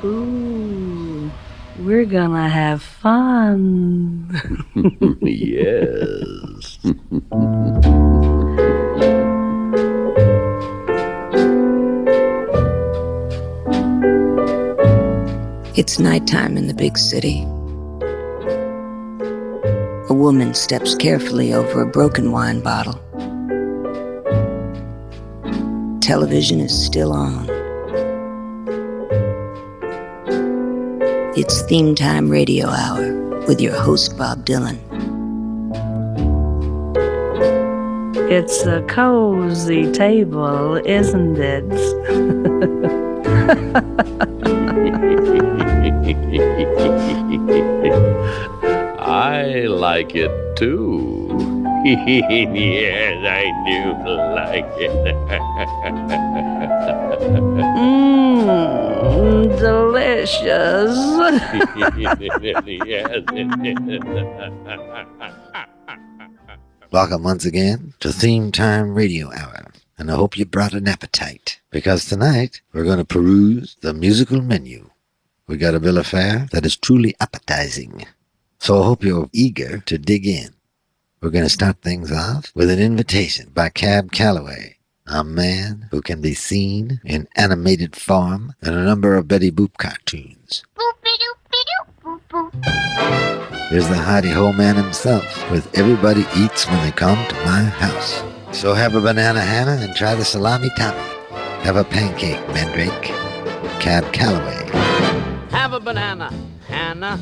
Ooh, we're gonna have fun. Yes. It's nighttime in the big city. A woman steps carefully over a broken wine bottle. Television is still on. It's Theme Time Radio Hour with your host, Bob Dylan. It's a cozy table, isn't it? I like it too. Yes, I do like it. Delicious. Welcome once again to Theme Time Radio Hour, and I hope you brought an appetite, because tonight we're going to peruse the musical menu. We got a bill of fare that is truly appetizing, so I hope you're eager to dig in. We're going to start things off with an invitation by Cab Calloway, a man who can be seen in animated form in a number of Betty Boop cartoons. Here's the hidey-ho man himself with Everybody Eats When They Come to My House. So have a banana, Hannah, and try the salami, Tommy. Have a pancake, Mandrake. Cab Calloway. Have a banana, Hannah.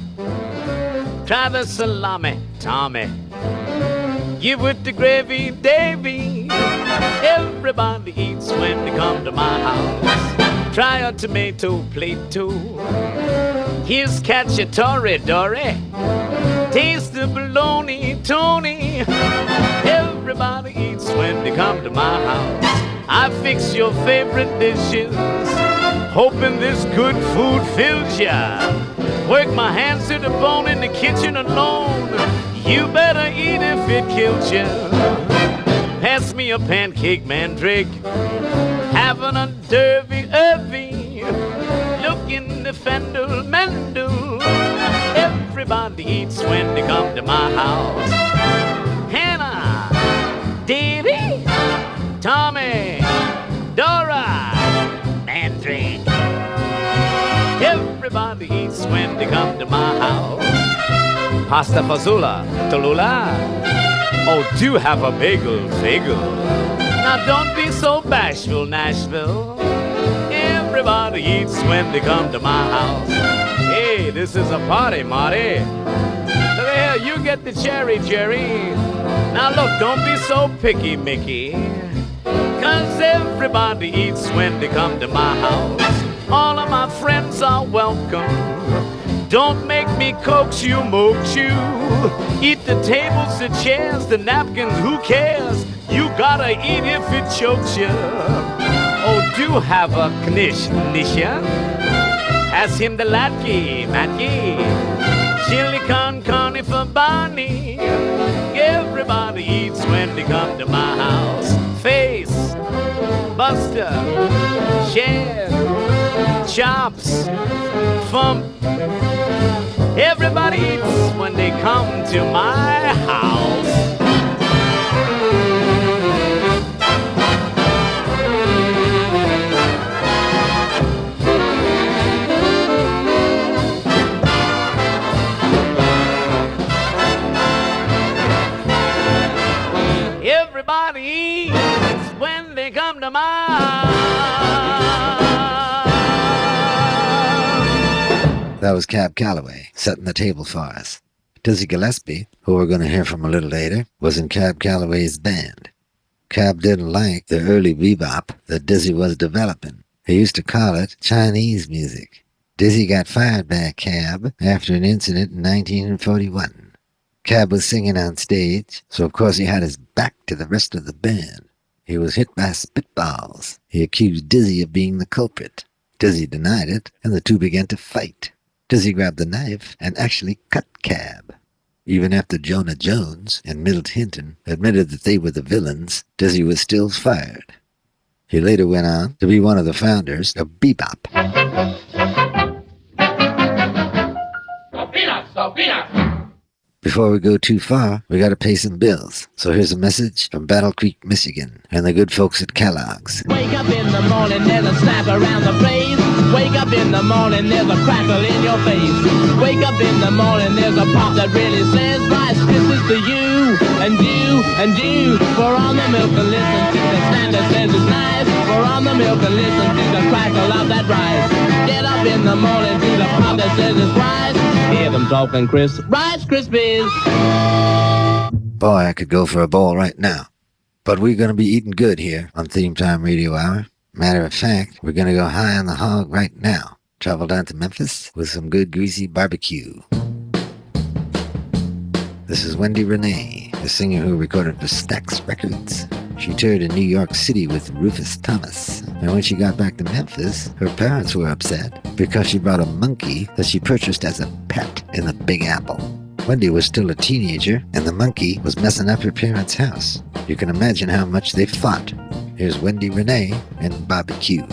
Try the salami, Tommy. Give with the gravy, Davy. Everybody eats when they come to my house. Try a tomato plate too. Here's cacciatore, Dory. Taste the bologna, Tony. Everybody eats when they come to my house. I fix your favorite dishes, hoping this good food fills ya. Work my hands to the bone in the kitchen alone. You better eat if it kills ya. Pass me a pancake, Mandrake. Having a derby-irvy. Look in the fendel, Mendel. Everybody eats when they come to my house. Hannah, Davy, Tommy, Dora, Mandrake. Everybody eats when they come to my house. Pasta fazola, Tallulah. Oh, do have a bagel. Now don't be so bashful, Nashville. Everybody eats when they come to my house. Hey, this is a party, Marty. Look here, you get the cherry, Jerry. Now look, don't be so picky, Mickey. 'Cause everybody eats when they come to my house. All of my friends are welcome. Don't make me coax you, moax you. Eat the tables, the chairs, the napkins, who cares? You gotta eat if it chokes you. Oh, do have a knish, Nisha. Ask him the latke, matke. Chili con carne for Barney. Everybody eats when they come to my house. Face, Buster, Share, Chops, Fump. Everybody eats when they come to my house. Everybody eats when they come to my house. That was Cab Calloway setting the table for us. Dizzy Gillespie, who we're going to hear from a little later, was in Cab Calloway's band. Cab didn't like the early bebop that Dizzy was developing. He used to call it Chinese music. Dizzy got fired by Cab after an incident in 1941. Cab was singing on stage, so of course he had his back to the rest of the band. He was hit by spitballs. He accused Dizzy of being the culprit. Dizzy denied it, and the two began to fight. Dizzy grabbed the knife and actually cut Cab. Even after Jonah Jones and Milt Hinton admitted that they were the villains, Dizzy was still fired. He later went on to be one of the founders of bebop. Before we go too far, we gotta pay some bills. So here's a message from Battle Creek, Michigan, and the good folks at Kellogg's. Wake up in the morning, there's a snap around the place. Wake up in the morning, there's a crackle in your face. Wake up in the morning, there's a pop that really says Rice Krispies to you, and you, and you. Pour on the milk and listen to the stand that says it's nice. Pour on the milk and listen to the crackle of that rice. Get up in the morning to the pop that says it's Rice. Hear them talking Rice Krispies. Boy, I could go for a bowl right now. But we're gonna be eating good here on Theme Time Radio Hour. Matter of fact, we're gonna go high on the hog right now. Travel down to Memphis with some good greasy barbecue. This is Wendy Renee, the singer who recorded for Stax Records. She toured in New York City with Rufus Thomas. And when she got back to Memphis, her parents were upset because she brought a monkey that she purchased as a pet in the Big Apple. Wendy was still a teenager, and the monkey was messing up her parents' house. You can imagine how much they fought. Here's Wendy Renee and Barbecue.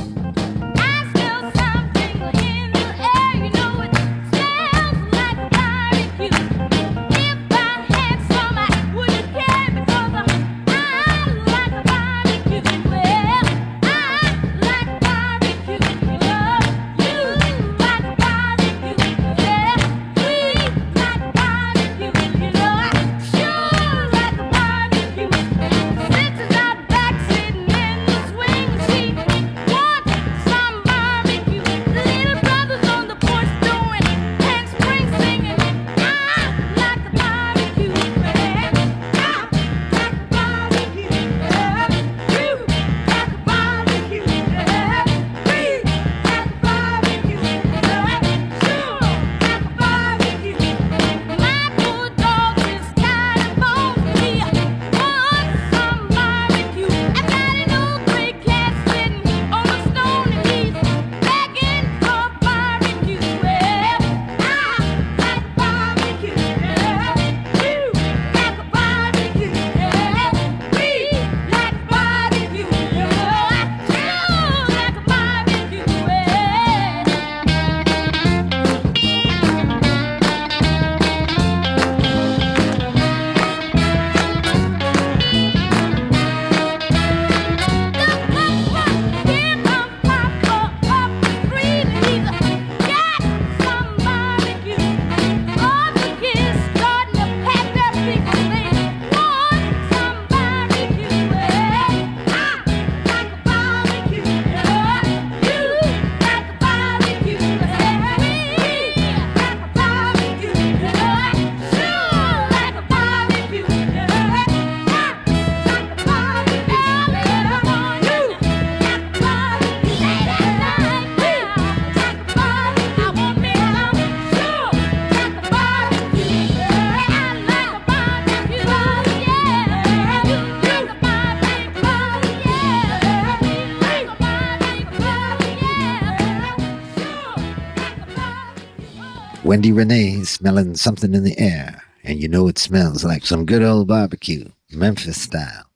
Wendy Renee smelling something in the air, and you know it smells like some good old barbecue, Memphis style.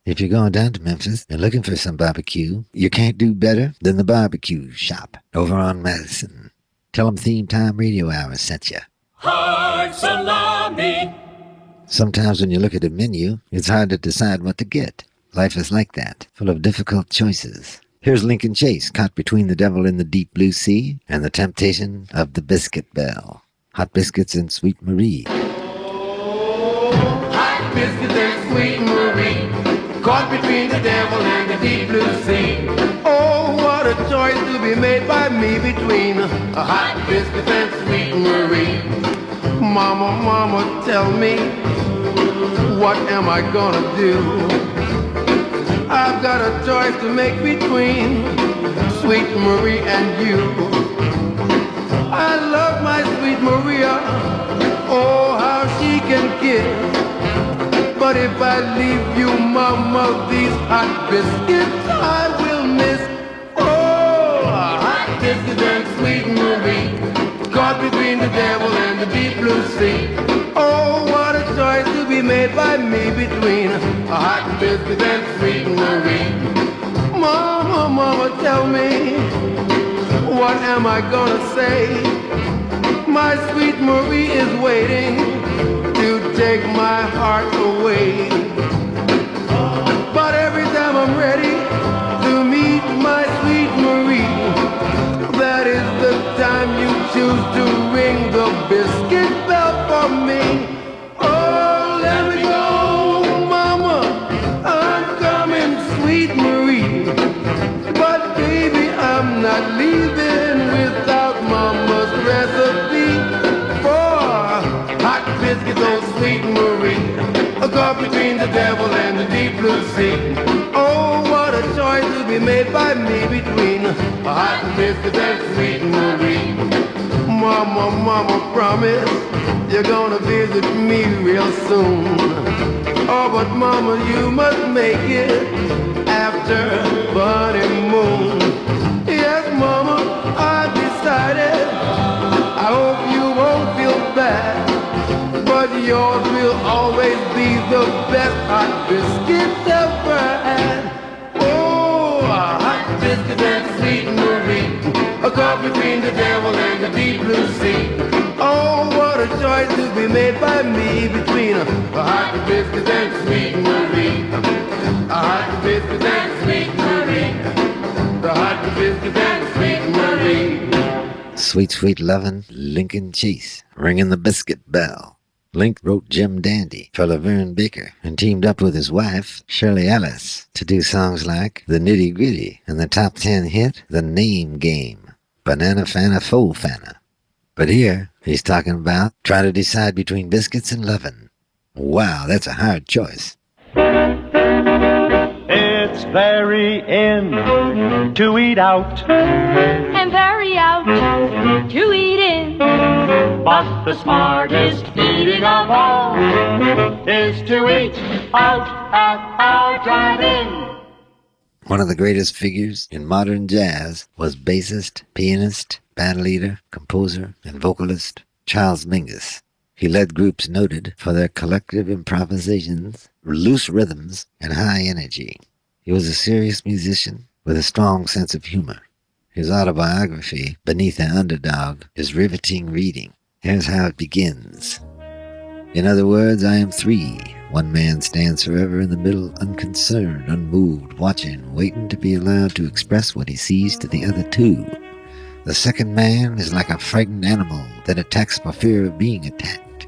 If you're going down to Memphis and looking for some barbecue, you can't do better than the barbecue shop over on Madison. Tell them Theme Time Radio Hour sent you. Hard salami. Sometimes when you look at a menu, it's hard to decide what to get. Life is like that, full of difficult choices. Here's Lincoln Chase caught between the devil in the deep blue sea and the temptation of the biscuit bell. Hot biscuits and Sweet Marie. Hot biscuits and Sweet Marie, caught between the devil and the deep blue sea. Oh, what a choice to be made by me between a hot biscuit and Sweet Marie. Mama, mama, tell me, what am I gonna do? I've got a choice to make between Sweet Marie and you. I love my Sweet Maria, oh how she can kiss. But if I leave you, mama, these hot biscuits I will miss. Oh, hot biscuits and Sweet Marie, caught between the devil and the deep blue sea. Oh, what a choice to be made by me between a hot biscuit and Sweet Marie. Mama, mama, tell me, what am I gonna say? My Sweet Marie is waiting to take my heart away. But every time I'm ready to meet my sweet Marie, that is the time you choose to ring the biscuit bell for me. Oh, let me go, mama, I'm coming, sweet Marie. But baby, I'm not leaving without mama's recipe for hot biscuits, oh sweet Marie. A caught between the devil and the deep blue sea. Oh, what a choice to be made by me between hot biscuits and sweet Marie. Mama, mama, promise you're gonna visit me real soon. Oh, but mama, you must make it after the moon. Yes, mama, I decided. I hope you won't feel bad, but yours will always be the best hot biscuit ever had. Oh, hot biscuit and sweet Marie, a caught between the devil and the deep blue sea. Oh, what a choice to be made by me between a hot biscuit and sweet Marie. A hot biscuit and sweet Marie. The hot biscuit and sweet Marie. Sweet, sweet lovin', Lincoln Chase, ringing the biscuit bell. Link wrote Jim Dandy for Laverne Baker and teamed up with his wife, Shirley Ellis, to do songs like The Nitty Gritty and the top 10 hit, The Name Game, Banana Fana Fo Fana. But here, he's talking about trying to decide between biscuits and lovin'. Wow, that's a hard choice. It's very in to eat out, and very out to eat in. but the smartest eating of all is to eat out at our drive-in. One of the greatest figures in modern jazz was bassist, pianist, band leader, composer, and vocalist Charles Mingus. He led groups noted for their collective improvisations, loose rhythms, and high energy. He was a serious musician with a strong sense of humor. His autobiography, Beneath the Underdog, is riveting reading. Here's how it begins. In other words, I am three. One man stands forever in the middle, unconcerned, unmoved, watching, waiting to be allowed to express what he sees to the other two. The second man is like a frightened animal that attacks for fear of being attacked.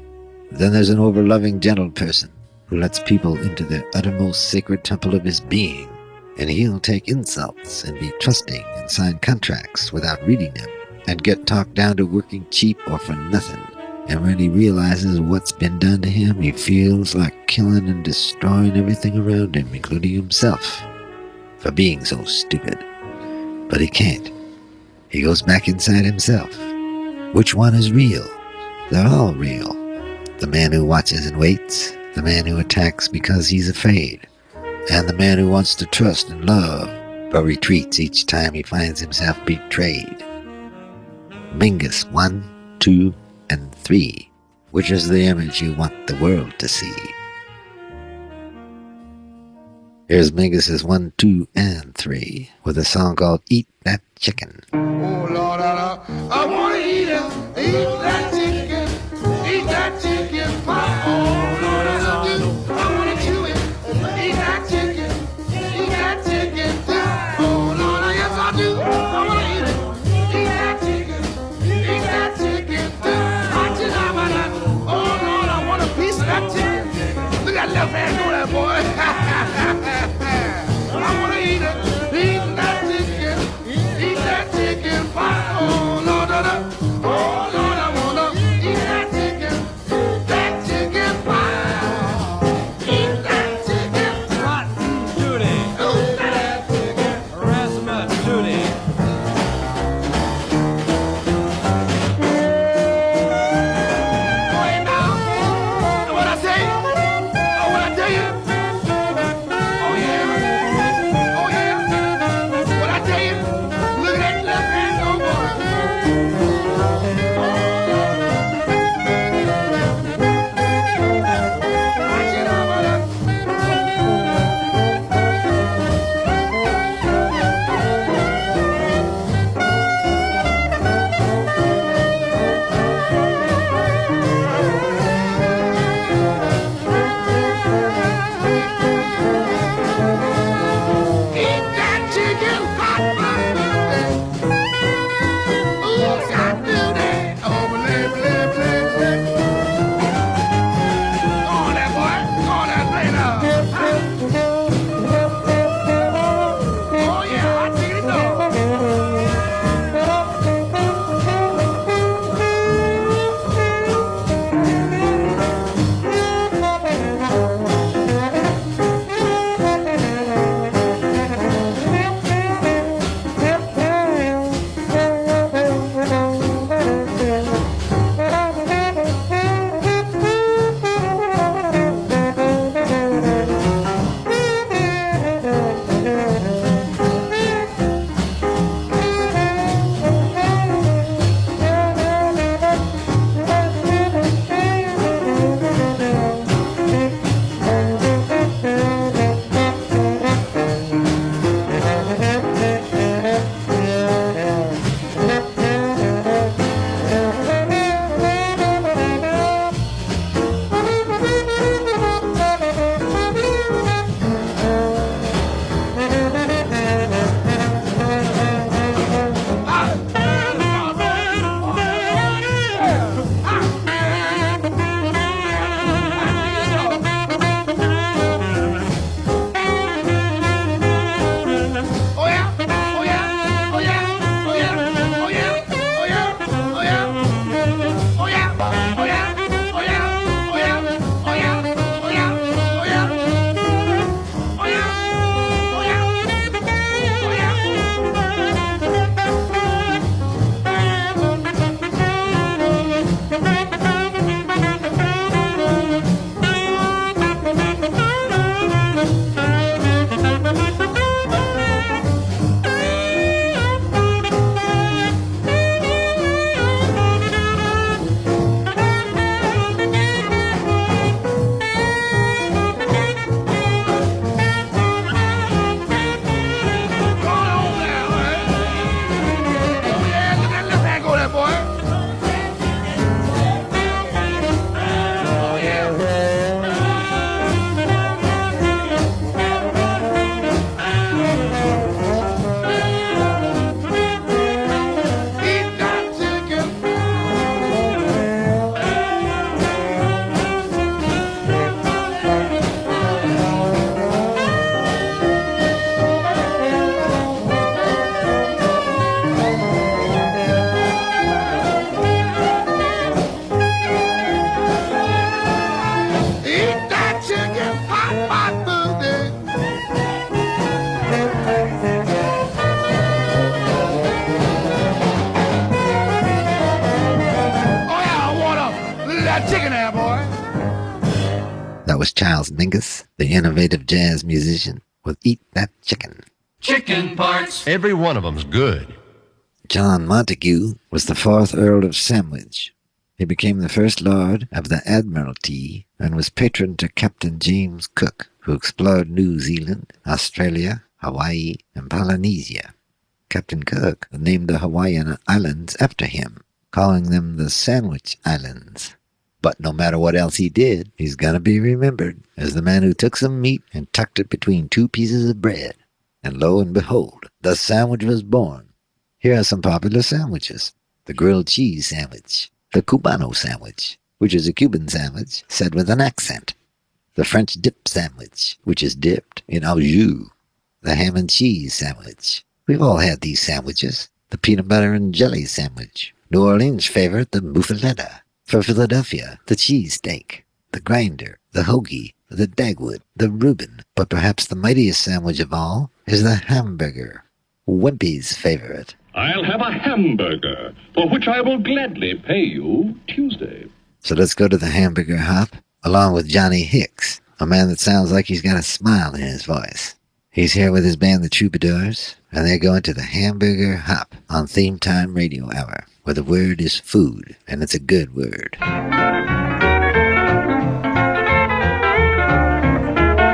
Then there's an over-loving, gentle person who lets people into the uttermost sacred temple of his being, and he'll take insults and be trusting and sign contracts without reading them, and get talked down to working cheap or for nothing. And when he realizes what's been done to him, he feels like killing and destroying everything around him, including himself, for being so stupid. But he can't. He goes back inside himself. Which one is real? They're all real. The man who watches and waits, the man who attacks because he's afraid, and the man who wants to trust and love, but retreats each time he finds himself betrayed. Mingus 1, 2, and 3. Which is the image you want the world to see? Here's Mingus's 1, 2, and 3 with a song called Eat That Chicken. Oh Lord, I want to eat that chicken, eat that chicken pie. Oh Lord, I do. I want to chew it, eat that chicken pie. Oh Lord, yes I do. I want to eat that chicken pie. Oh Lord, I want a piece of that chicken. Look at that left hand go there, boy. I want to eat that chicken pie. Oh Lord, oh Lord, I that chicken there, boy. That was Charles Mingus, the innovative jazz musician, with Eat That Chicken. Chicken parts. Every one of them's good. John Montague was the 4th Earl of Sandwich. He became the first Lord of the Admiralty and was patron to Captain James Cook, who explored New Zealand, Australia, Hawaii, and Polynesia. Captain Cook named the Hawaiian Islands after him, calling them the Sandwich Islands. But no matter what else he did, he's gonna be remembered as the man who took some meat and tucked it between 2 pieces of bread. And lo and behold, the sandwich was born. Here are some popular sandwiches. The grilled cheese sandwich. The Cubano sandwich, which is a Cuban sandwich said with an accent. The French dip sandwich, which is dipped in au jus. The ham and cheese sandwich. We've all had these sandwiches. The peanut butter and jelly sandwich. New Orleans' favorite, the muffaletta. For Philadelphia, the cheesesteak. The grinder, the hoagie, the Dagwood, the Reuben. But perhaps the mightiest sandwich of all is the hamburger. Wimpy's favorite. I'll have a hamburger, for which I will gladly pay you Tuesday. So let's go to the hamburger hop, along with Johnny Hicks, a man that sounds like he's got a smile in his voice. He's here with his band, the Troubadours, and they're going to the hamburger hop on Theme Time Radio Hour, where the word is food, and it's a good word.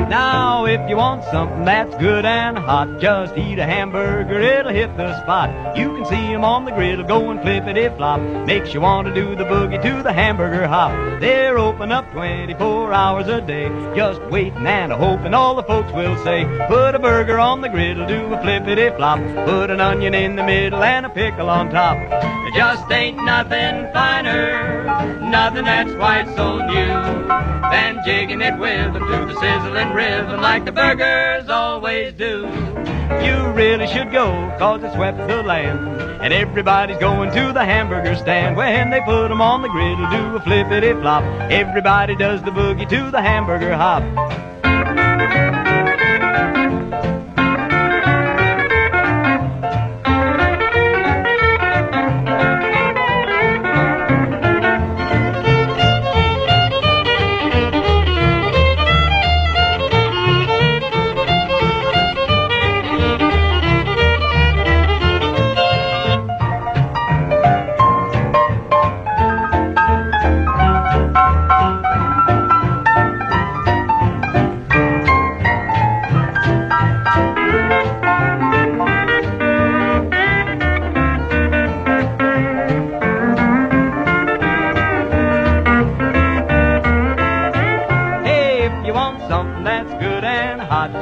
Now, if you want something that's good and hot, just eat a hamburger, it'll hit the spot. You can see 'em on the griddle going flippity-flop. Makes you want to do the boogie to the hamburger hop. They're open up 24 hours a day, just waiting and hoping all the folks will say, put a burger on the griddle, do a flippity-flop. Put an onion in the middle and a pickle on top. There just ain't nothing finer, nothing that's quite so new, than jigging it with them to the sizzling rhythm like the burgers always do. You really should go, cause it swept the land, and everybody's going to the hamburger stand. When they put 'em on the griddle, do a flippity-flop. Everybody does the boogie to the hamburger hop.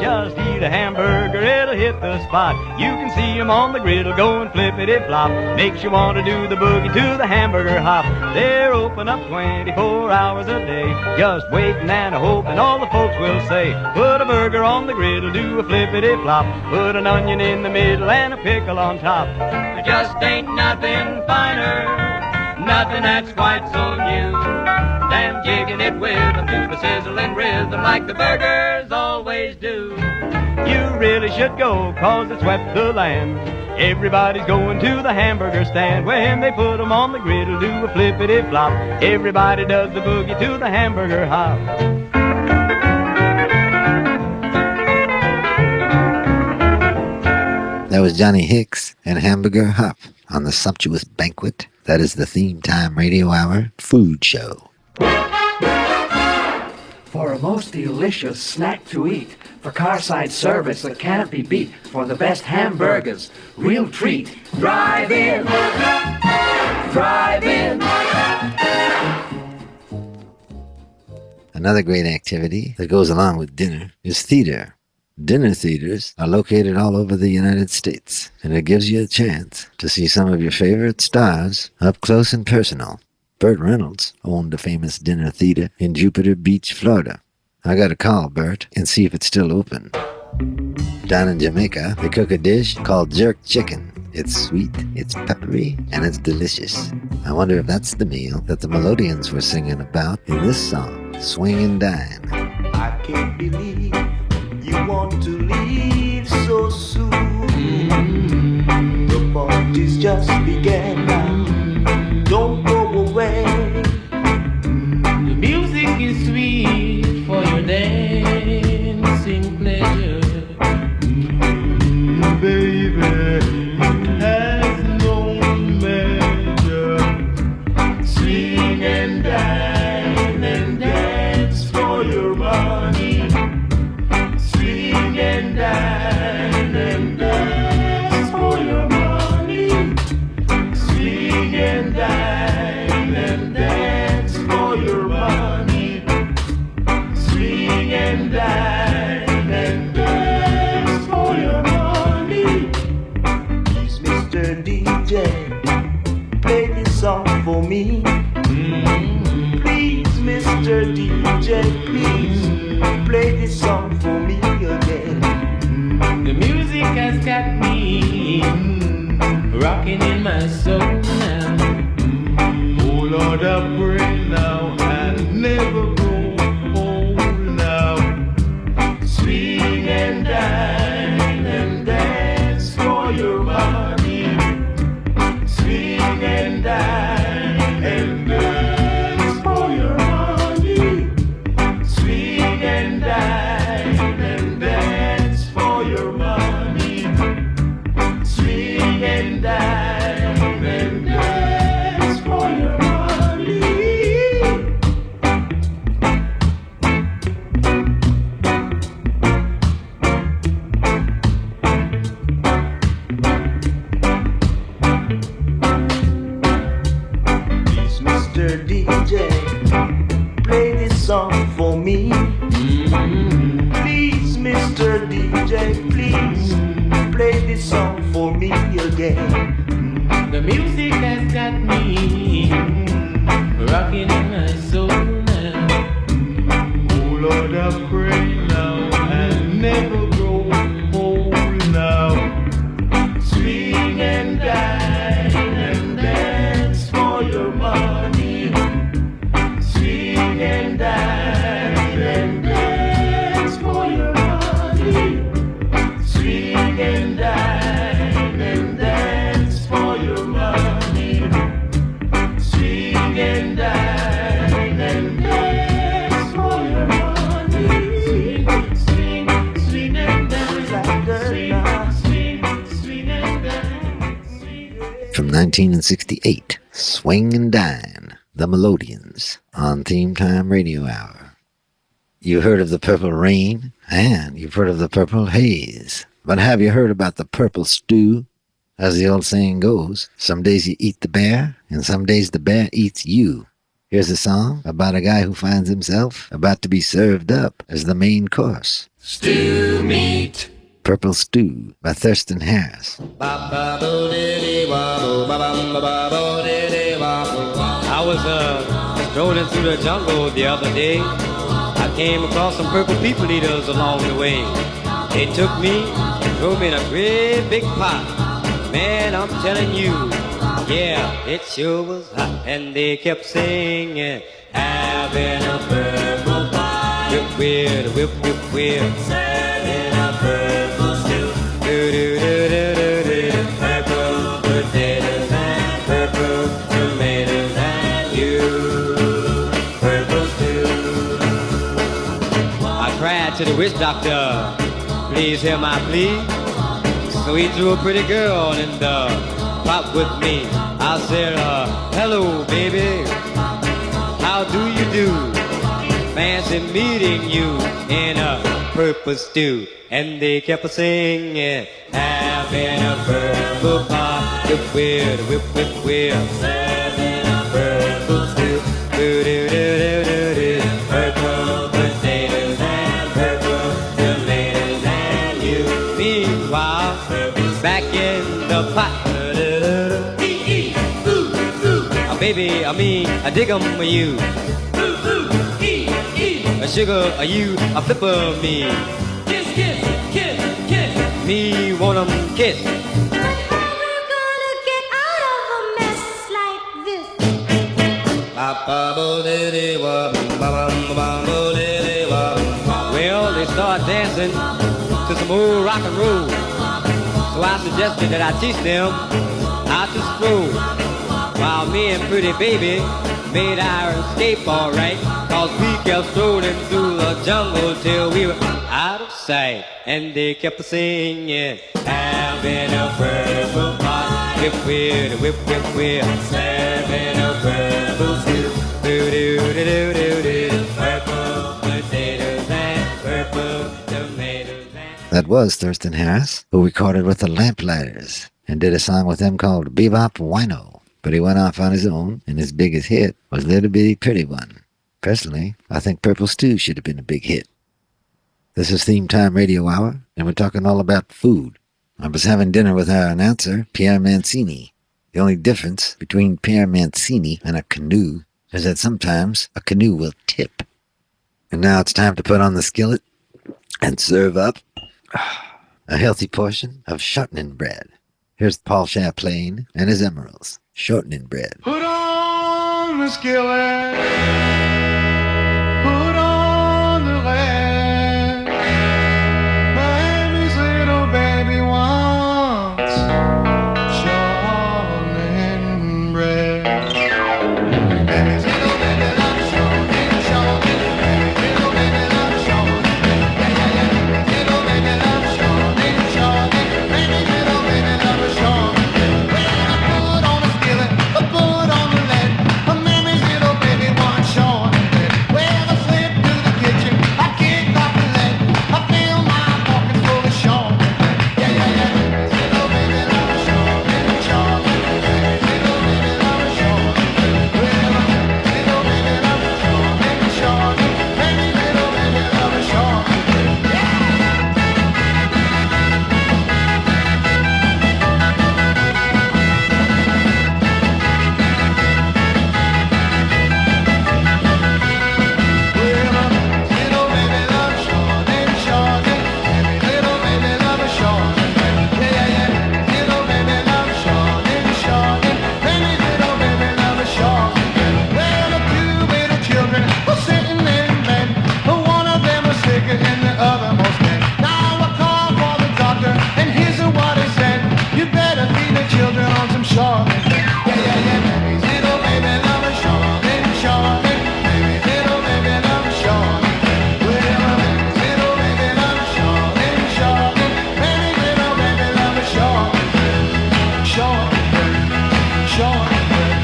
Just eat a hamburger, it'll hit the spot. You can see 'em on the griddle going flippity-flop. Makes you want to do the boogie to the hamburger hop. They're open up 24 hours a day, just waiting and hoping all the folks will say, put a burger on the griddle, do a flippity-flop. Put an onion in the middle and a pickle on top. There just ain't nothing finer, nothing that's quite so new, than jigging it with them to the sizzling rhythm like the burgers always do. You really should go, cause it swept the land. Everybody's going to the hamburger stand. When they put 'em on the griddle, do a flippity-flop. Everybody does the boogie to the hamburger hop. That was Johnny Hicks and Hamburger Hop on the sumptuous banquet that is the Theme Time Radio Hour food show. For a most delicious snack to eat, for carside service that can't be beat, for the best hamburgers, real treat, drive in, drive in. Another great activity that goes along with dinner is theater. Dinner theaters are located all over the United States, and it gives you a chance to see some of your favorite stars up close and personal. Burt Reynolds owned the famous dinner theater in Jupiter Beach, Florida. I gotta call Burt and see if it's still open. Down in Jamaica, they cook a dish called jerk chicken. It's sweet, it's peppery, and it's delicious. I wonder if that's the meal that the Melodians were singing about in this song, Swing and Dine. I can't believe you want to leave so soon. The party's just began now. Don't go away. and dine and dance for your money. Swing and dine and dance for your money. Please, Mr. DJ, play this song for me. Please, Mr. DJ, please play this song for me again. The music has got me rocking in my soul now. Oh Lord, I pray now and never grow old now. Swing and dine and dance for your money. Swing and dine and dance for your money. Swing and dine and dance for your money. Swing and dine and dance for your money. Please, Mr. DJ, play this song for me. Please, Mr. DJ, please play this song for me again. The music has got me rocking in my soul now. Oh Lord, I pray now and never grow old now. Swing and dine and dance for your money. Swing and dine and dance for your money. Swing and dine and dance for your money. Swing and dine and dance for your money. Swing, swing and dance, swing, swing and dance. From 1968, Swing and Dine, the Melodians, on Theme Time Radio Hour. You heard of the Purple Rain, and you've heard of the Purple Haze. But have you heard about the Purple Stew? As the old saying goes, some days you eat the bear, and some days the bear eats you. Here's a song about a guy who finds himself about to be served up as the main course. Stew meat. Purple Stew by Thurston Harris. I was strolling through the jungle the other day. I came across some purple people eaters along the way. They took me and threw me in a great big pot. Man, I'm telling you, yeah, it sure was hot. And they kept singing, having a purple pie. Whip, whip, whip, whip, whip. Serving a purple stew. Do, do, do, do, do, do. Purple potatoes and purple tomatoes and you. Purple stew. I cried to the witch doctor, please hear my plea. So he threw a pretty girl in the pot with me. I said, hello, baby, how do you do? Fancy meeting you in a purple stew. And they kept singing, having a purple pie. Whip, whip, whip, whip, whip. Serving a purple stew. Do, do, do, do, do, do. Purple potatoes and purple tomatoes and you. Meanwhile, back in the pot. Baby, I dig 'em for you. A sugar, you, a flipper me. Kiss, kiss, kiss, kiss. Me want 'em kiss. But how we gonna get out of a mess like this? Well, they start dancing to some old rock and roll. So I suggested that I teach them how to stroll. While me and pretty baby made our escape alright. Cause we kept strolling through the jungle till we were out of sight. And they kept singing, having a purple pot. Whip, whip, whip, whip, whip. Serving a purple stew. Do, do, do, do, do, do. Purple potatoes and purple tomatoes and... That was Thurston Harris, who recorded with the Lamplighters and did a song with them called Bebop Wino. but he went off on his own, and his biggest hit was Little Bitty Pretty One. Personally, I think Purple Stew should have been a big hit. This is Theme Time Radio Hour, and we're talking all about food. I was having dinner with our announcer, Pierre Mancini. The only difference between Pierre Mancini and a canoe is that sometimes a canoe will tip. And now it's time to put on the skillet and serve up a healthy portion of shortening bread. Here's Paul Chaplain and his Emeralds, shortening bread. Put on the skillet, put on the lead. Miami's little baby wants shortening bread. Miami's little baby loves shortening, shortening. Miami's little baby loves shortening. Yeah, yeah, yeah. Little baby loves shortening, shortening. Miami's little baby loves shortening. Well, I put on the skillet, I put on the lead. Miami's little baby wants shortening. Well, I slip to the kitchen, I kick off the lead. I fill my pockets full of shortening. Yeah, yeah, yeah. Miami's little baby loves shortening, shortening. Miami's little baby loves shortening. Well, Miami's little baby loves shortening, shortening. Miami's little baby loves shortening. Children on some shortening. Yeah, yeah, yeah. Baby's little baby love a shortening, shortening. Baby's little baby love a shortening. Well, baby's little baby love a shortening, shortening. Baby's little baby love a shortening, shortening, shortening,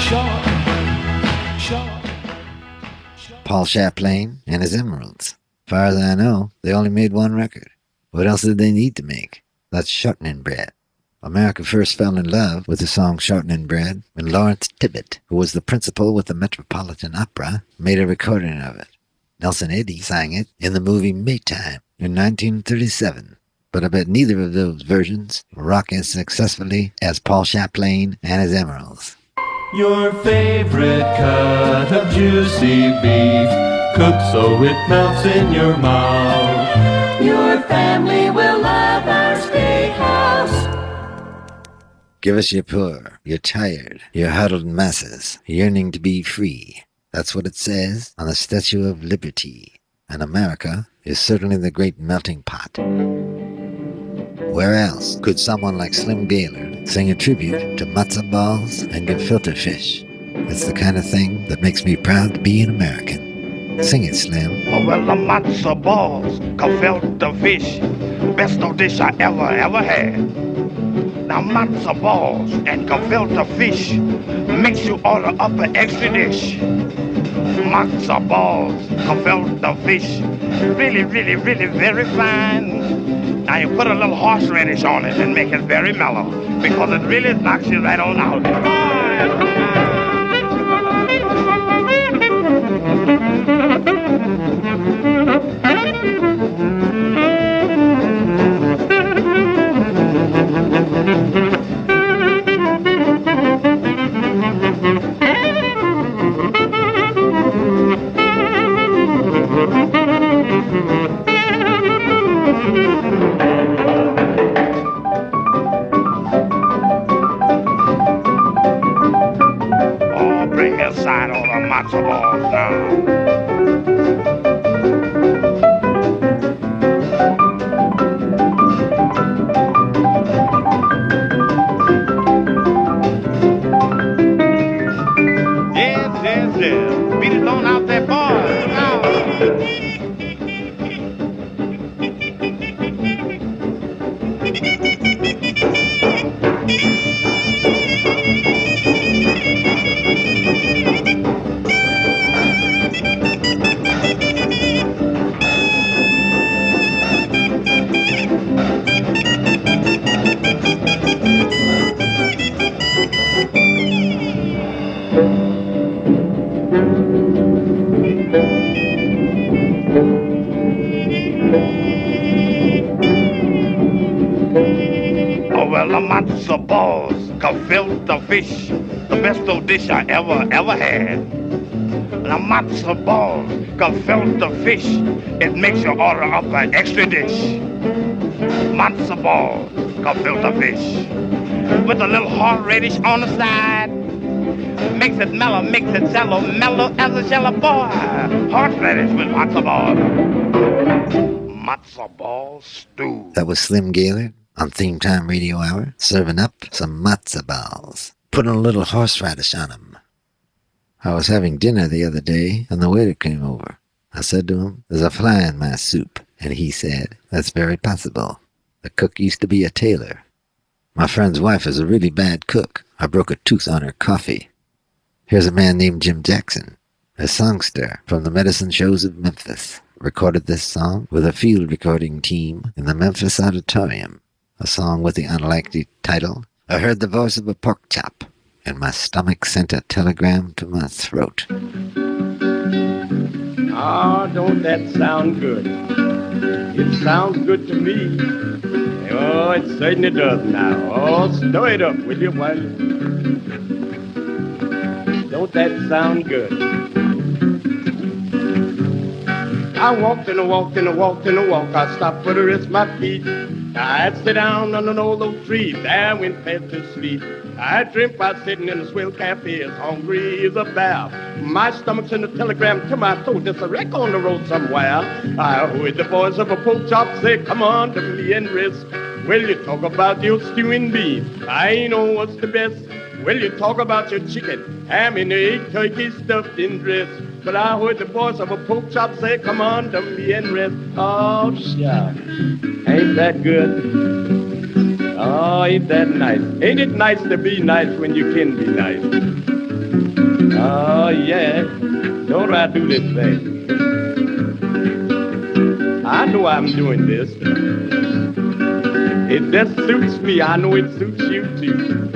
shortening, shortening. Paul Chaplain and his Emeralds. As far as I know, they only made one record. What else did they need to make? That's shortening bread. America first fell in love with the song Shortening Bread when Lawrence Tibbett, who was the principal with the Metropolitan Opera, made a recording of it. Nelson Eddy sang it in the movie Maytime in 1937. But I bet neither of those versions rock as successfully as Paul Chaplain and his Emeralds. Your favorite cut of juicy beef, cooked so it melts in your mouth. Your family will love our steakhouse. Give us your poor, your tired, your huddled masses, yearning to be free. That's what it says on the Statue of Liberty. And America is certainly the great melting pot. Where else could someone like Slim Gaillard sing a tribute to matzo balls and gefilte fish? It's the kind of thing that makes me proud to be an American. Sing it, Slim. Oh, well, the matzo balls, gefilte fish, best no dish I ever had. Now matzo balls and gefilte fish makes you order up an extra dish. Matzo balls, gefilte fish, really, really, really very fine. Now you put a little horseradish on it and make it very mellow because it really knocks you right on out. Oh, bring me a side on the matzo balls now. Beat it on out there, boys. Now. matzo balls, gefilte fish, the best old dish I ever had. Now matzo balls, gefilte fish, it makes you order up an extra dish. Matzo balls, gefilte fish, with a little horseradish on the side. Makes it mellow, makes it jello, mellow as a jello boy. Horseradish with matzo balls. Matzo ball stew. That was Slim Gaylord on Theme Time Radio Hour, serving up some matzo balls, putting a little horseradish on them. I was having dinner the other day, and the waiter came over. I said to him, "There's a fly in my soup," and he said, "That's very possible. The cook used to be a tailor. My friend's wife is a really bad cook. I broke a tooth on her coffee." Here's a man named Jim Jackson, a songster from the Medicine Shows of Memphis. Recorded this song with a field recording team in the Memphis Auditorium. A song with the unlikely title, "I Heard the Voice of a Pork Chop, and my stomach sent a telegram to my throat." Ah, don't that sound good? It sounds good to me. Oh, it certainly does now. Oh, stir it up, will you, while don't that sound good? I walked and I walked and I walked and I walked. I stopped for to rest my feet. I'd sit down on an old oak tree. There I went fast to sleep. I dreamt by sitting in a swell cafe as hungry as a bear. My stomach sent a telegram to my throat. There's a wreck on the road somewhere. I heard the voice of a pork chop say, "Come on to me and rest." Well, you talk about your stew and beef. I know what's the best. Well, you talk about your chicken, ham and egg, turkey stuffed in dress. But I heard the voice of a pork chop say, "Come on to me and rest." Oh, sure. Ain't that good? Oh, ain't that nice? Ain't it nice to be nice when you can be nice? Oh, yeah. Don't I do this thing? I know I'm doing this. It just suits me. I know it suits you too.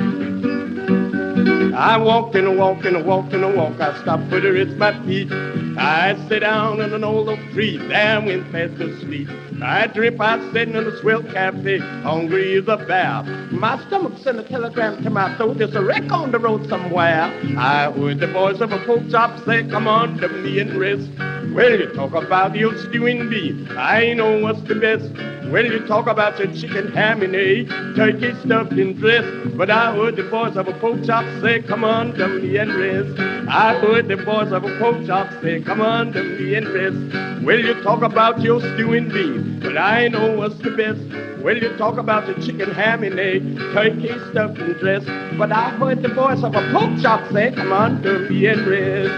I walked and I walked and I walked and I walked. I stopped for to rest my feet. I sat down on an old oak tree. There I went fast to sleep. I dreamt I was sitting in a swell cafe, hungry as a bear. My stomach sent a telegram to my throat. There's a wreck on the road somewhere. I heard the voice of a pork chop say, "Come on to me and rest." Well, you talk about your stew and beef. I know what's the best. Well, you talk about your chicken, ham and egg, turkey stuffed in dress. But I heard the voice of a pork chop say, "Come on to me and rest." I heard the voice of a pork chop say, "Come on to me and rest." Well, you talk about your stew and beef, but I know what's the best. Well, you talk about your chicken, ham and egg, turkey stuffed in dress. But I heard the voice of a pork chop say, "Come on to me and rest."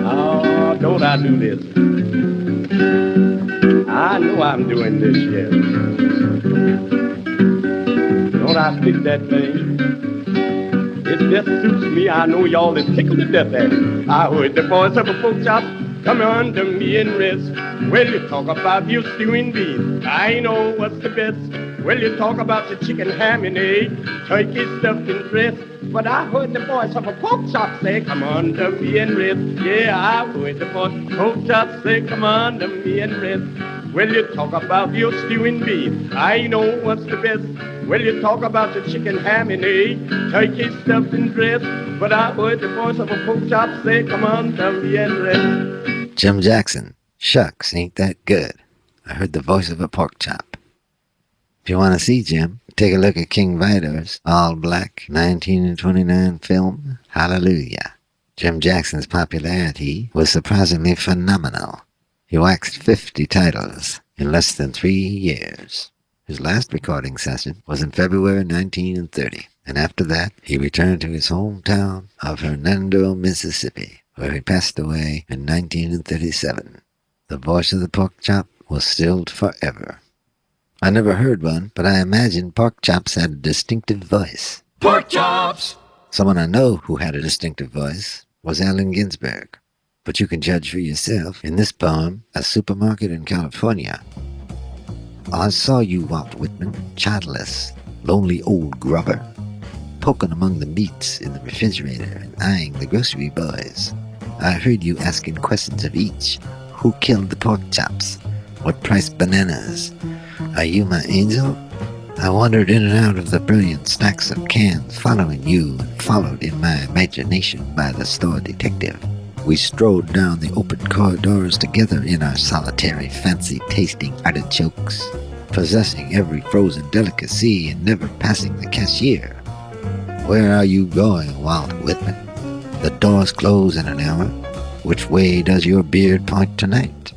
Oh, don't I do this? I know I'm doing this, yes. Don't I pick that thing? It just suits me. I know y'all is tickled to death at it. I heard the voice of a pork chop, "Come on to me and rest." Well, you talk about your stew and beef. I know what's the best. Well, you talk about your chicken, ham and egg, turkey stuffed in dress. But I heard the voice of a pork chop say, "Come on to me and rest." Yeah, I heard the voice of a pork chop say, "Come on to me and rest." Well, you talk about your stew and beef. I know what's the best. Well, you talk about your chicken, ham and egg, turkey stuffed in dress. But I heard the voice of a pork chop say, "Come on to me and rest." Jim Jackson, shucks, ain't that good. I heard the voice of a pork chop. If you want to see Jim, take a look at King Vidor's all-black 1929 film, Hallelujah. Jim Jackson's popularity was surprisingly phenomenal. He waxed 50 titles in less than 3 years. His last recording session was in February 1930, and after that he returned to his hometown of Hernando, Mississippi, where he passed away in 1937. The voice of the pork chop was stilled forever. I never heard one, but I imagine pork chops had a distinctive voice. Pork chops! Someone I know who had a distinctive voice was Allen Ginsberg. But you can judge for yourself in this poem, A Supermarket in California. I saw you, Walt Whitman, childless, lonely old grubber, poking among the meats in the refrigerator and eyeing the grocery boys. I heard you asking questions of each. Who killed the pork chops? What price bananas? Are you my angel I wandered in and out of the brilliant stacks of cans, following you and followed in my imagination by the store detective. We strode down the open corridors together in our solitary, fancy-tasting artichokes, possessing every frozen delicacy and never passing the cashier. Where are you going, Walt Whitman? The doors close in an hour. Which way does your beard point tonight?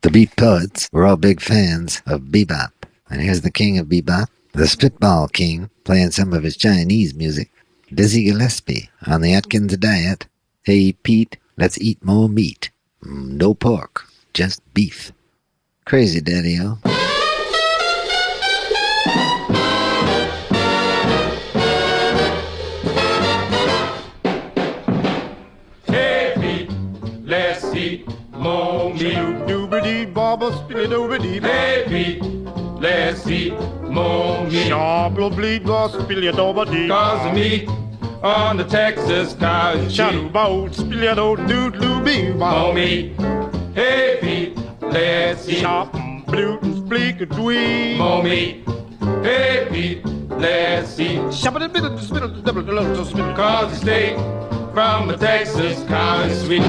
The Beat Poets were all big fans of bebop. And here's the king of bebop, the Spitball King, playing some of his Chinese music, Dizzy Gillespie, on the Atkins diet. Hey, Pete, let's eat more meat. No pork, just beef. Crazy, Daddy-O. Hey, Pete, let's eat more meat. Doobity bobba spinny doobity. Hey, Pete, let's eat more meat. Shabla bleed was spilly doobity. Cause meat on the Texas cow. Shadow boat spilly doodloo bee. More meat. Hey, Pete, let's eat. Shop and blue and bleak and dwee. More meat. Hey, Pete, let's eat. Shabba the cause the steak from a Texas cow is sweet.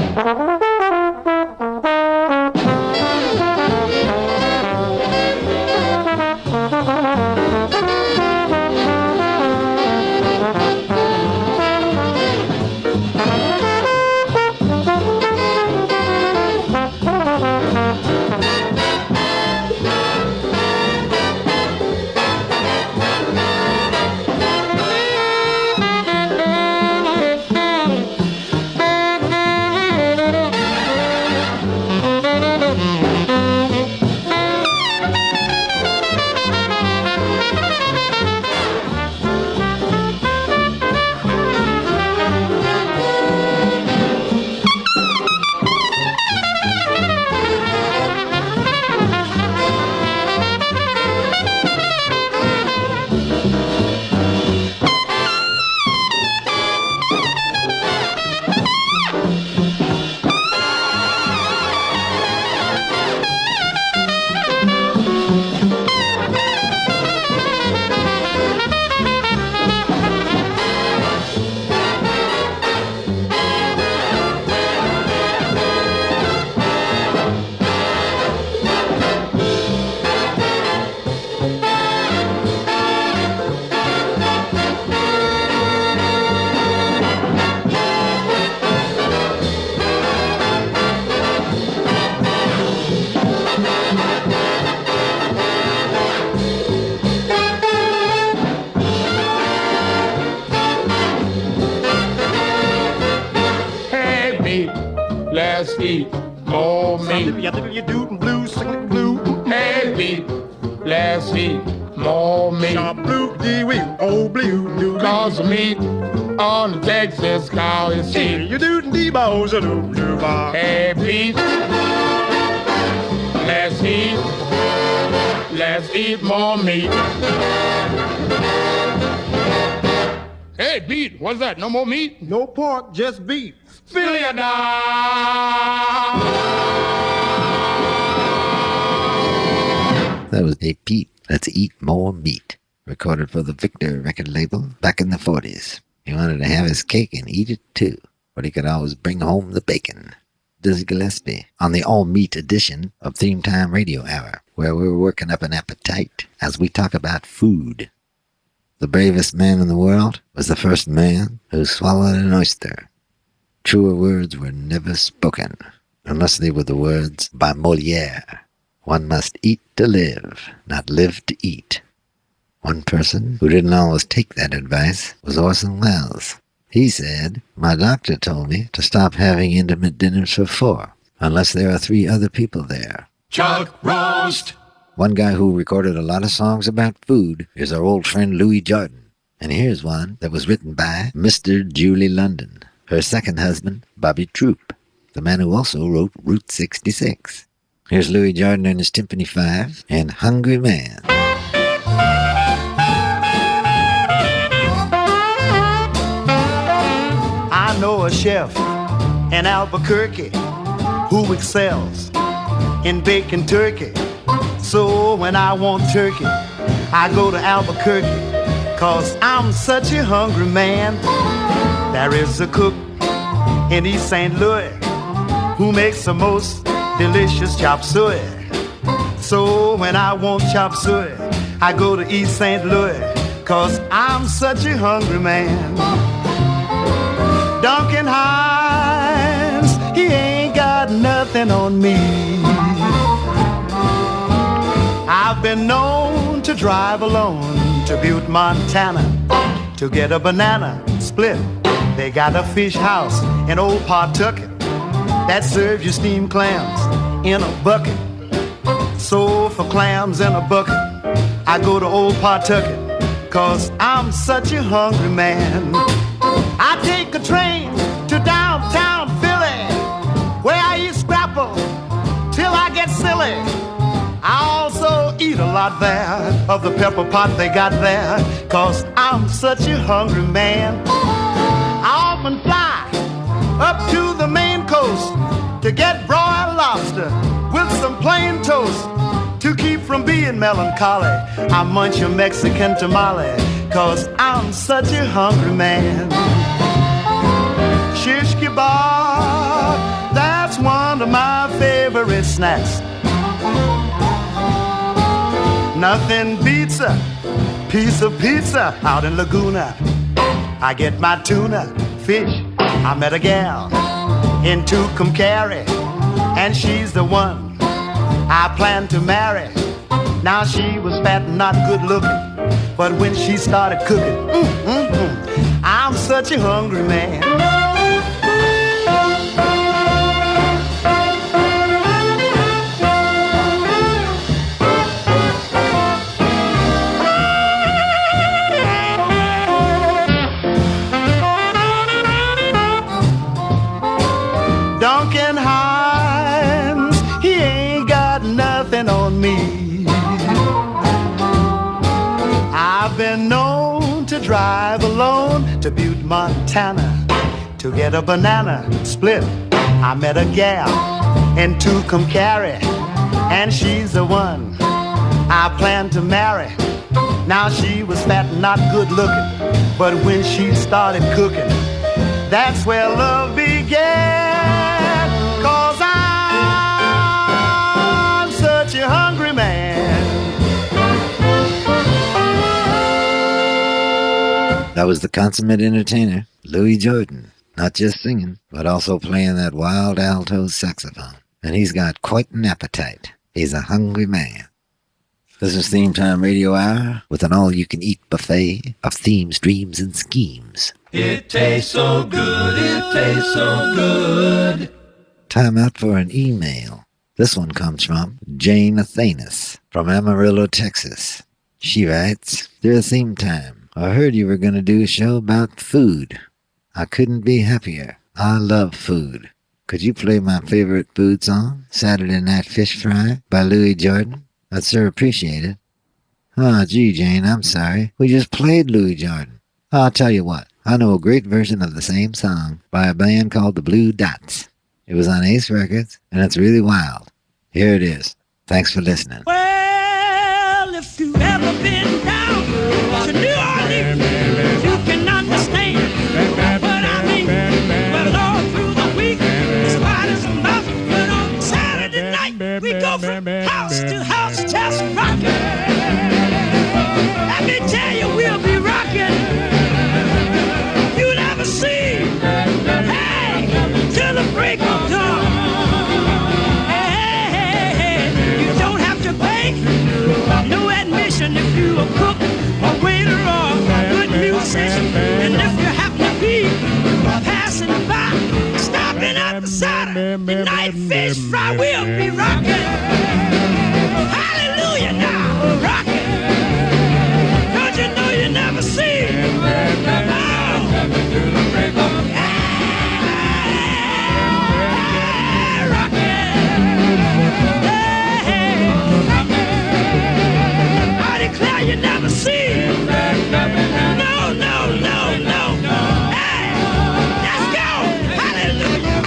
Let's eat more meat. You do blue, sing blue. Hey, Pete, let's eat more meat. Blue, dee-wee, oh, blue, do. Cause the meat on the Texas cow is cheap. You do dee-bows, a do blue bar. Hey, Pete, let's eat more meat. Hey, Pete, what's that? No more meat? No pork, just beef. Fill ya down. That was Hey Pete, Let's Eat More Meat, recorded for the Victor record label back in the 40s. He wanted to have his cake and eat it too, but he could always bring home the bacon. Dizzy Gillespie on the all-meat edition of Theme Time Radio Hour, where we're working up an appetite as we talk about food. The bravest man in the world was the first man who swallowed an oyster. Truer words were never spoken, unless they were the words by Molière. One must eat to live, not live to eat. One person who didn't always take that advice was Orson Welles. He said, "My doctor told me to stop having intimate dinners for 4, unless there are 3 other people there." Chuck roast. One guy who recorded a lot of songs about food is our old friend Louis Jordan. And here's one that was written by Mr. Julie London, her second husband, Bobby Troop, the man who also wrote Route 66. Here's Louis Jordan and his Timpani 5 and Hungry Man. I know a chef in Albuquerque who excels in baking turkey, So when I want turkey, I go to Albuquerque, 'cause I'm such a hungry man. There is a cook in East St. Louis who makes the most delicious chop suey. So when I want chop suey, I go to East St. Louis, 'cause I'm such a hungry man. Duncan Hines, he ain't got nothing on me. I've been known to drive alone to Butte, Montana, to get a banana split. They got a fish house in Old Pawtucket that serves you steamed clams in a bucket. So for clams in a bucket, I go to Old Pawtucket, 'cause I'm such a hungry man. I take a train to downtown Philly, where I eat scrapple till I get silly. I also eat a lot there of the pepper pot they got there, 'cause I'm such a hungry man. I often fly up to the Maine coast to get broiled lobster with some plain toast. To keep from being melancholy, I munch a Mexican tamale, 'cause I'm such a hungry man. Shish kebab, that's one of my favorite snacks. Nothing beats a piece of pizza out in Laguna. I get my tuna fish. I met a gal in Tucumcari, and she's the one I plan to marry. Now she was fat and not good looking, but when she started cooking, I'm such a hungry man. Duncan Hines, he ain't got nothing on me. I've been known to drive alone to Butte, Montana, to get a banana split. I met a gal in Tucumcari, and she's the one I plan to marry. Now she was fat and not good looking, but when she started cooking, that's where love began. 'Cause I'm such a hungry man. That was the consummate entertainer, Louis Jordan, not just singing, but also playing that wild alto saxophone. And he's got quite an appetite. He's a hungry man. This is Theme Time Radio Hour with an all-you-can-eat buffet of themes, dreams, and schemes. It tastes so good, it tastes so good. Time out for an email. This one comes from Jane Athanas from Amarillo, Texas. She writes, Dear Theme Time, I heard you were going to do a show about food. I couldn't be happier. I love food. Could you play my favorite food song, Saturday Night Fish Fry by Louis Jordan? I'd sure appreciate it. Oh, gee, Jane, I'm sorry. We just played Louis Jordan. I'll tell you what. I know a great version of the same song by a band called the Blue Dots. It was on Ace Records, and it's really wild. Here it is. Thanks for listening. Well, if you've ever been down to New Orleans, you can understand what I mean. Well, all through the week, the spiders and mouse, but on Saturday night, we go from house to house just rocking. Let me tell you, we'll be rocking. You never see, hey, till the break of dawn. No admission if you a cook, a waiter, or a good musician. And if you happen to be passing by, stopping at the Saturday Night Fish Fry, we'll be rocking. Hallelujah now, rocking. Don't you know you never see? You never see. No, no, no, no. Hey, let's go. Hallelujah.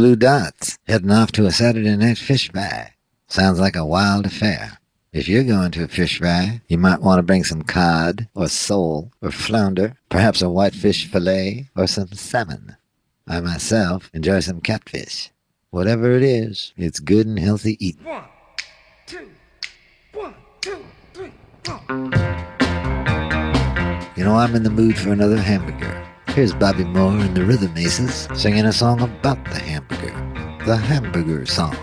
blue dots, heading off to a Saturday night fish fry. Sounds like a wild affair. If you're going to a fish fry, you might want to bring some cod, or sole, or flounder, perhaps a whitefish fillet, or some salmon. I myself enjoy some catfish. Whatever it is, it's good and healthy eating. 1, 2, 1, 2, 3, 4. You know, I'm in the mood for another hamburger. Here's Bobby Moore and the Rhythm Aces singing a song about the hamburger song.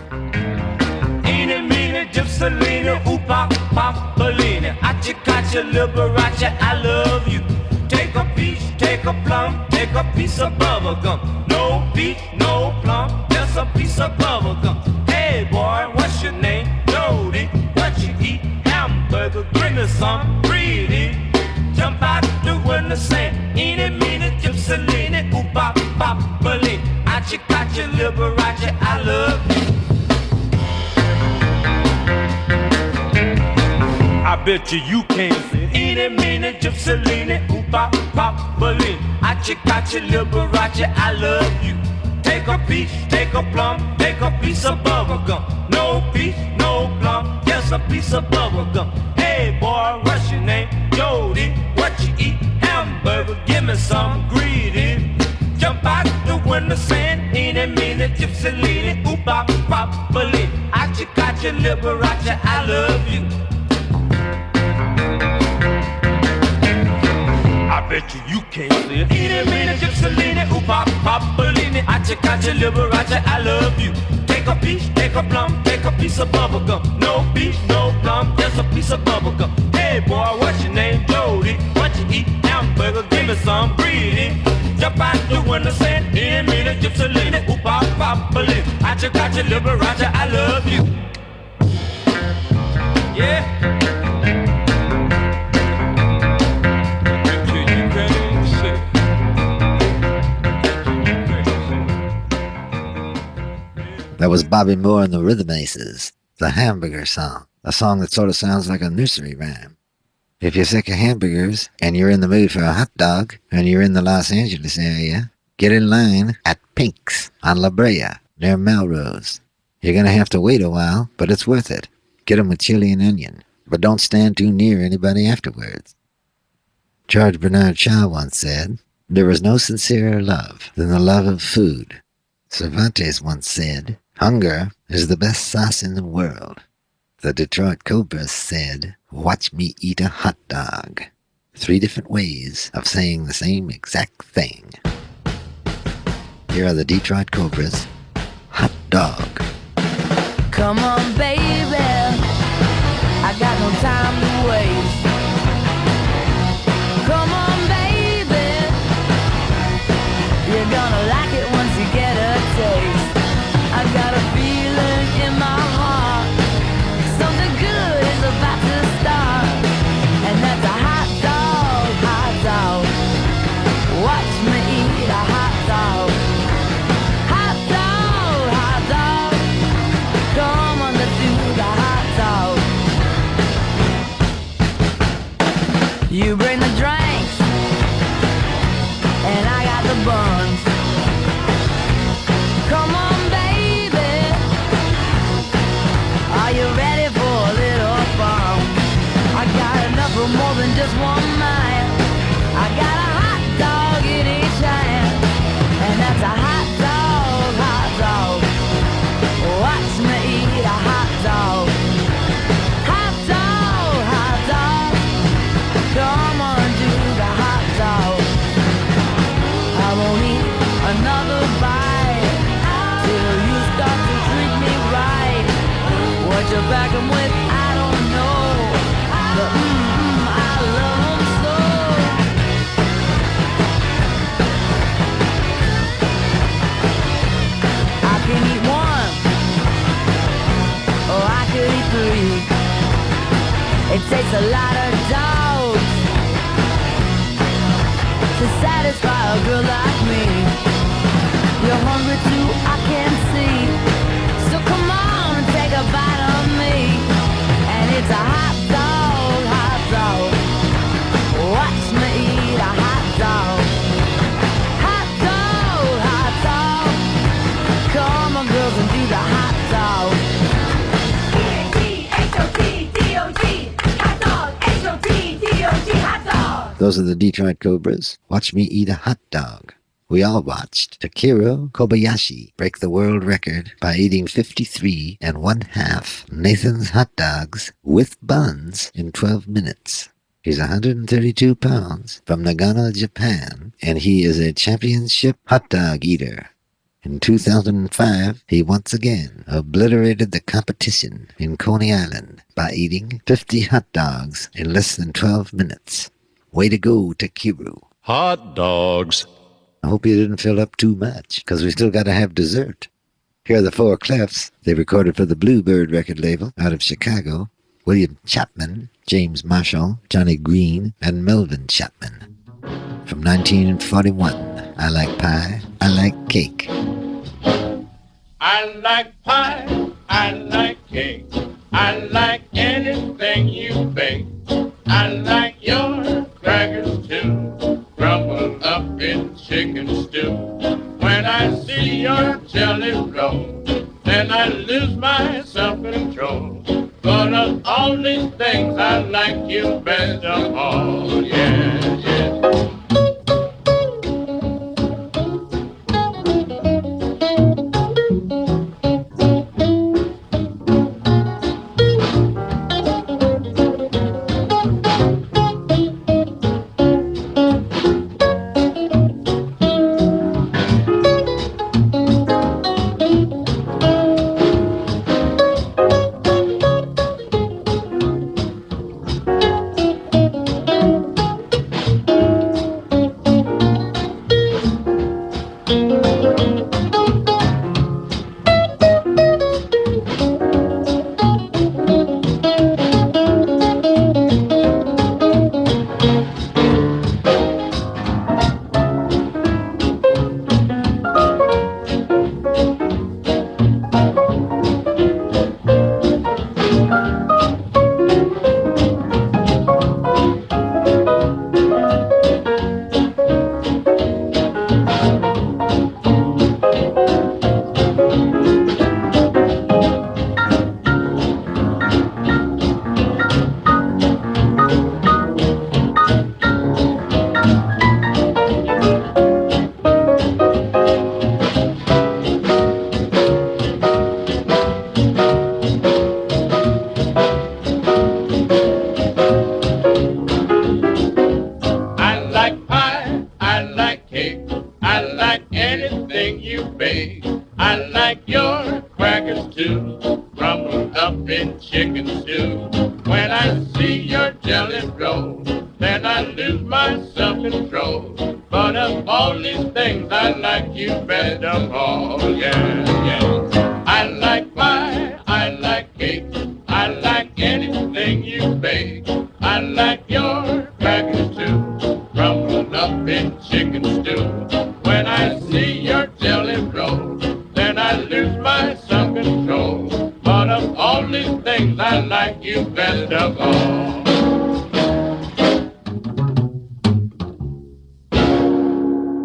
Eeny, meeny, gypsalini, oopa, pop, bellini. Achi, kachi, liberace, I love you. Take a peach, take a plum, take a piece of bubble gum. No peach, no plum, just a piece of bubble gum. Hey boy, what's your name? Jody, what you eat? Hamburger, give me some greedy. Jump out the window, say, eeny, meeny, gypsalini, oopa, pop, bellini. Achi, kachi, liberace, I love you. I bet you can't say eeny, meeny, gypsalini, oopa, pop, bellini. Achi, kachi, liberace, I love you. Take a peach, take a plum, take a piece of bubble gum. No peach, no plum, just a piece of bubble gum. Hey boy, what's your name? Jody, what you eat? Hamburger, give me some greedy. Jump out the window saying, eeny, meeny, gypsalini, oopa, pop, bellini. Achi, kachi, liberace, I love you. I bet you can't say it. Eeny, meeny, gypsalini, oopa, pop, bellini. Achi, kachi, liberace, I love you. Take a peach, take a plum, take a piece of bubble gum. No peach, no plum, just a piece of bubble gum. Hey boy, what's your name? Jody, what you eat? Hamburger, give me some greedy. Jump out the window saying, eeny, meeny, gypsalini, oopa, pop, bellini. Achi, kachi, liberace, I love you. Yeah. That was Bobby Moore and the Rhythm Aces, the hamburger song, a song that sort of sounds like a nursery rhyme. If you're sick of hamburgers and you're in the mood for a hot dog and you're in the Los Angeles area, get in line at Pink's on La Brea near Melrose. You're going to have to wait a while, but it's worth it. Get 'em with chili and onion, but don't stand too near anybody afterwards. George Bernard Shaw once said, "There is no sincerer love than the love of food." Cervantes once said, "Hunger is the best sauce in the world." The Detroit Cobras said, "Watch me eat a hot dog." 3 different ways of saying the same exact thing. Here are the Detroit Cobras, hot dog. Come on, baby, I got no time to waste. Come on, baby, you're gonna like it once you get a taste. I got a feeling in my heart, something good is about to start. And that's a hot dog, hot dog. Watch me eat a hot dog. Hot dog, hot dog. Come on, let's do the hot dog. You bring the drinks, and I got the buns. Come on, baby, are you ready for a little fun? I got enough for more than just one man. I got a hot dog in each hand, and that's a hot dog, hot dog. Watch me eat a hot dog. Hot dog, hot dog. Come on, do the hot dog. I won't eat another bite till you start to treat me right. What you back 'em with, I don't know, but I love 'em so. I can eat one, or I could eat 3. It takes a lot of dogs to satisfy a girl like me. You're hungry too, I can see. So come on and take a bite of me. And it's a hot dog, hot dog. Watch me eat a hot dog. Hot dog, hot dog. Come Those are the Detroit Cobras. Watch me eat a hot dog. We all watched Takiro Kobayashi break the world record by eating 53 1/2 Nathan's hot dogs with buns in 12 minutes. He's 132 pounds from Nagano, Japan, and he is a championship hot dog eater. In 2005, he once again obliterated the competition in Coney Island by eating 50 hot dogs in less than 12 minutes. Way to go, Takiru. Hot dogs. I hope you didn't fill up too much, because we still got to have dessert. Here are the Four Clefs. They recorded for the Bluebird record label out of Chicago. William Chapman, James Marshall, Johnny Green, and Melvin Chapman. From 1941, I like pie, I like cake. I like pie, I like cake, I like anything you bake. I like your crackers too, crumbled up in chicken stew. When I see your jelly roll, then I lose my self-control. But of all these things, I like you best of all, yeah, yeah.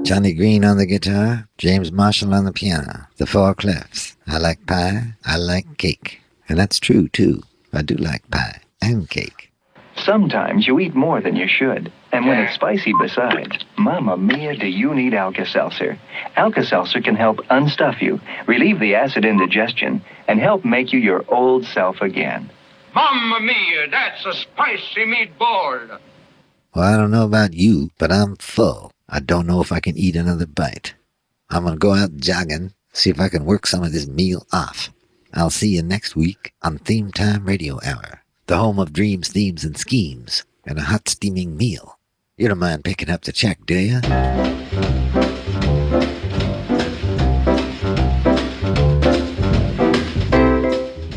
Johnny Green on the guitar, James Marshall on the piano, the Four Clefs. I like pie, I like cake. And that's true, too. I do like pie and cake. Sometimes you eat more than you should. And when it's spicy besides, Mamma Mia, do you need Alka-Seltzer? Alka-Seltzer can help unstuff you, relieve the acid indigestion, and help make you your old self again. Mamma Mia, that's a spicy meatball. Well, I don't know about you, but I'm full. I don't know if I can eat another bite. I'm going to go out jogging, see if I can work some of this meal off. I'll see you next week on Theme Time Radio Hour, the home of dreams, themes, and schemes, and a hot steaming meal. You don't mind picking up the check, do you?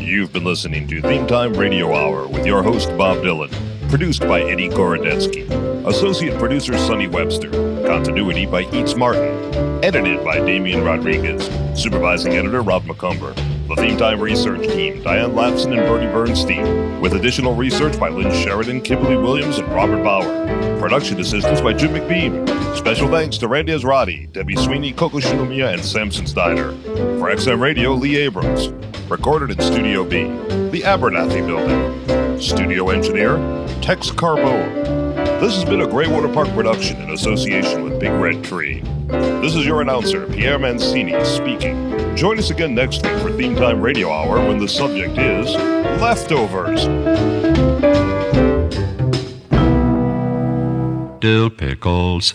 You've been listening to Theme Time Radio Hour with your host, Bob Dylan. Produced by Eddie Gorodetsky. Associate producer, Sonny Webster. Continuity by Eats Martin. Edited by Damian Rodriguez. Supervising editor, Rob McCumber. The Theme Time research team, Diane Lapson and Bernie Bernstein. With additional research by Lynn Sheridan, Kimberly Williams, and Robert Bauer. Production assistance by Jim McBeam. Special thanks to Randy Azrati, Debbie Sweeney, Coco Shunumia, and Samson Steiner. For XM Radio, Lee Abrams. Recorded in Studio B, the Abernathy Building. Studio engineer, Tex Carbone. This has been a Greywater Park production in association with Big Red Tree. This is your announcer, Pierre Mancini, speaking. Join us again next week for Theme Time Radio Hour when the subject is leftovers. Dill pickles.